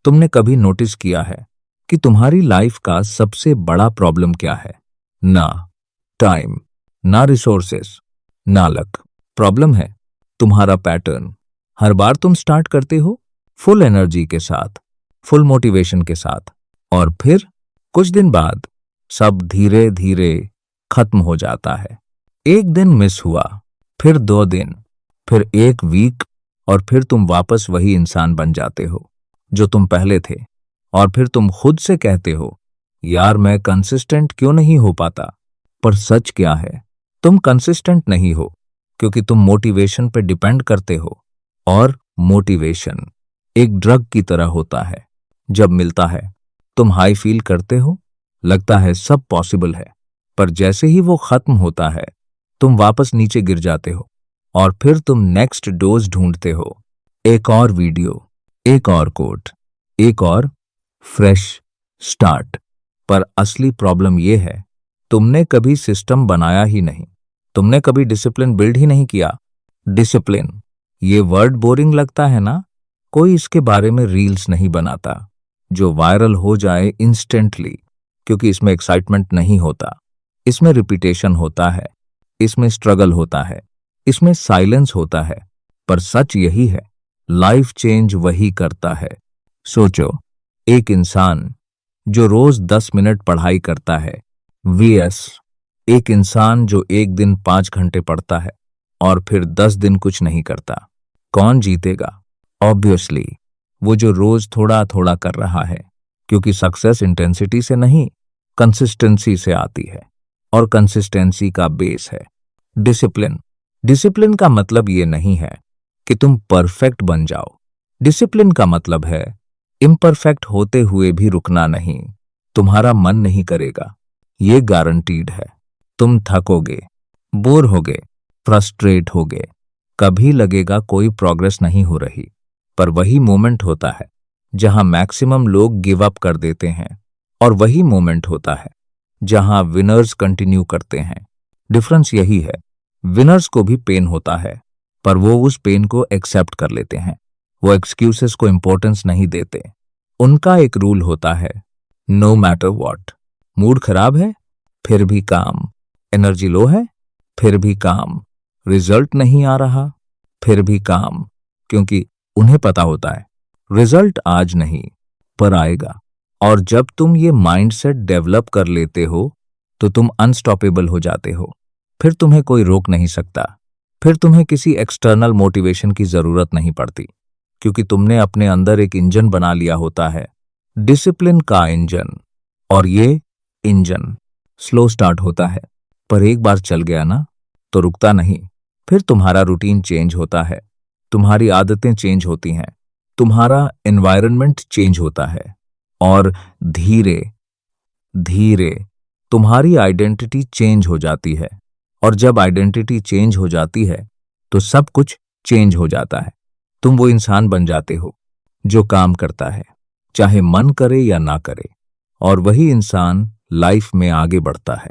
तुमने कभी नोटिस किया है कि तुम्हारी लाइफ का सबसे बड़ा प्रॉब्लम क्या है? ना टाइम, ना रिसोर्सेस, ना लक। प्रॉब्लम है तुम्हारा पैटर्न। हर बार तुम स्टार्ट करते हो फुल एनर्जी के साथ, फुल मोटिवेशन के साथ, और फिर कुछ दिन बाद सब धीरे धीरे खत्म हो जाता है। एक दिन मिस हुआ, फिर 2 दिन, फिर एक वीक, और फिर तुम वापस वही इंसान बन जाते हो जो तुम पहले थे। और फिर तुम खुद से कहते हो, यार मैं कंसिस्टेंट क्यों नहीं हो पाता? पर सच क्या है? तुम कंसिस्टेंट नहीं हो क्योंकि तुम मोटिवेशन पे डिपेंड करते हो। और मोटिवेशन एक ड्रग की तरह होता है। जब मिलता है तुम हाई फील करते हो, लगता है सब पॉसिबल है, पर जैसे ही वो खत्म होता है तुम वापस नीचे गिर जाते हो। और फिर तुम नेक्स्ट डोज ढूंढते हो, एक और वीडियो, एक और कोट, एक और फ्रेश स्टार्ट। पर असली प्रॉब्लम यह है, तुमने कभी सिस्टम बनाया ही नहीं, तुमने कभी डिसिप्लिन बिल्ड ही नहीं किया। डिसिप्लिन, ये वर्ड बोरिंग लगता है ना? कोई इसके बारे में रील्स नहीं बनाता जो वायरल हो जाए इंस्टेंटली, क्योंकि इसमें एक्साइटमेंट नहीं होता, इसमें रिपीटेशन होता है, इसमें स्ट्रगल होता है, इसमें साइलेंस होता है। पर सच यही है, लाइफ चेंज वही करता है। सोचो, एक इंसान जो रोज 10 मिनट पढ़ाई करता है vs एक इंसान जो एक दिन 5 घंटे पढ़ता है और फिर 10 दिन कुछ नहीं करता, कौन जीतेगा? ऑब्वियसली वो जो रोज थोड़ा थोड़ा कर रहा है, क्योंकि सक्सेस इंटेंसिटी से नहीं, कंसिस्टेंसी से आती है। और कंसिस्टेंसी का बेस है डिसिप्लिन। डिसिप्लिन का मतलब ये नहीं है कि तुम परफेक्ट बन जाओ। डिसिप्लिन का मतलब है इम्परफेक्ट होते हुए भी रुकना नहीं। तुम्हारा मन नहीं करेगा, ये गारंटीड है। तुम थकोगे, बोर होगे, फ्रस्ट्रेट होगे, कभी लगेगा कोई प्रोग्रेस नहीं हो रही। पर वही मोमेंट होता है जहां मैक्सिमम लोग गिव अप कर देते हैं, और वही मोमेंट होता है जहां विनर्स कंटिन्यू करते हैं। डिफरेंस यही है, विनर्स को भी पेन होता है, पर वो उस पेन को एक्सेप्ट कर लेते हैं। वो एक्सक्यूजेस को इंपॉर्टेंस नहीं देते। उनका एक रूल होता है, नो मैटर व्हाट। मूड खराब है फिर भी काम, एनर्जी लो है फिर भी काम, रिजल्ट नहीं आ रहा फिर भी काम, क्योंकि उन्हें पता होता है रिजल्ट आज नहीं पर आएगा। और जब तुम ये माइंडसेट डेवलप कर लेते हो तो तुम अनस्टॉपेबल हो जाते हो। फिर तुम्हें कोई रोक नहीं सकता, फिर तुम्हें किसी एक्सटर्नल मोटिवेशन की जरूरत नहीं पड़ती, क्योंकि तुमने अपने अंदर एक इंजन बना लिया होता है, डिसिप्लिन का इंजन। और ये इंजन स्लो स्टार्ट होता है, पर एक बार चल गया ना तो रुकता नहीं। फिर तुम्हारा रूटीन चेंज होता है, तुम्हारी आदतें चेंज होती हैं, तुम्हारा एनवायरनमेंट चेंज होता है, और धीरे धीरे तुम्हारी आइडेंटिटी चेंज हो जाती है। और जब आइडेंटिटी चेंज हो जाती है तो सब कुछ चेंज हो जाता है। तुम वो इंसान बन जाते हो जो काम करता है, चाहे मन करे या ना करे, और वही इंसान लाइफ में आगे बढ़ता है।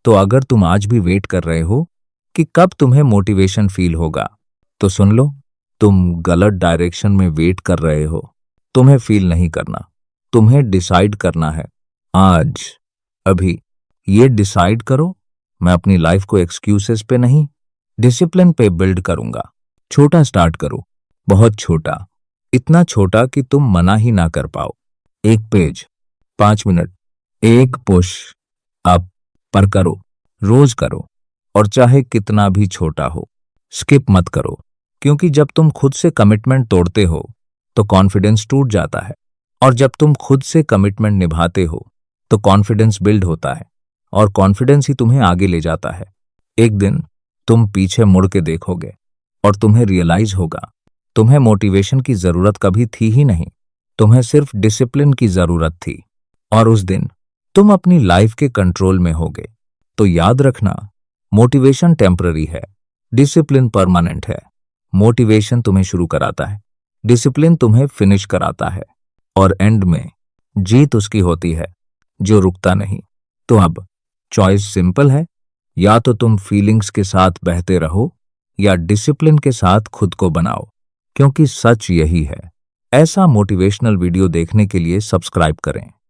तो अगर तुम आज भी वेट कर रहे हो कि कब तुम्हें मोटिवेशन फील होगा, तो सुन लो, तुम गलत डायरेक्शन में वेट कर रहे हो। तुम्हें फील नहीं करना, तुम्हें डिसाइड करना है। आज, अभी ये डिसाइड करो, मैं अपनी लाइफ को एक्सक्यूजेस पे नहीं, डिसिप्लिन पे बिल्ड करूंगा। छोटा स्टार्ट करो, बहुत छोटा, इतना छोटा कि तुम मना ही ना कर पाओ। 1 पेज, 5 मिनट, एक पुश अप, पर करो, रोज करो, और चाहे कितना भी छोटा हो। स्किप मत करो, क्योंकि जब तुम खुद से कमिटमेंट तोड़ते हो तो कॉन्फिडेंस टूट जाता है, और जब तुम खुद से कमिटमेंट निभाते हो तो कॉन्फिडेंस बिल्ड होता है, और कॉन्फिडेंस ही तुम्हें आगे ले जाता है। एक दिन तुम पीछे मुड़ के देखोगे और तुम्हें रियलाइज होगा, तुम्हें मोटिवेशन की जरूरत कभी थी ही नहीं, तुम्हें सिर्फ डिसिप्लिन की जरूरत थी। और उस दिन तुम अपनी लाइफ के कंट्रोल में होगे। तो याद रखना, मोटिवेशन टेम्पररी है, डिसिप्लिन परमानेंट है। मोटिवेशन तुम्हें शुरू कराता है, डिसिप्लिन तुम्हें फिनिश कराता है, और एंड में जीत उसकी होती है जो रुकता नहीं। तो अब चॉइस सिंपल है, या तो तुम फीलिंग्स के साथ बहते रहो या डिसिप्लिन के साथ खुद को बनाओ, क्योंकि सच यही है, ऐसा मोटिवेशनल वीडियो देखने के लिए सब्सक्राइब करें।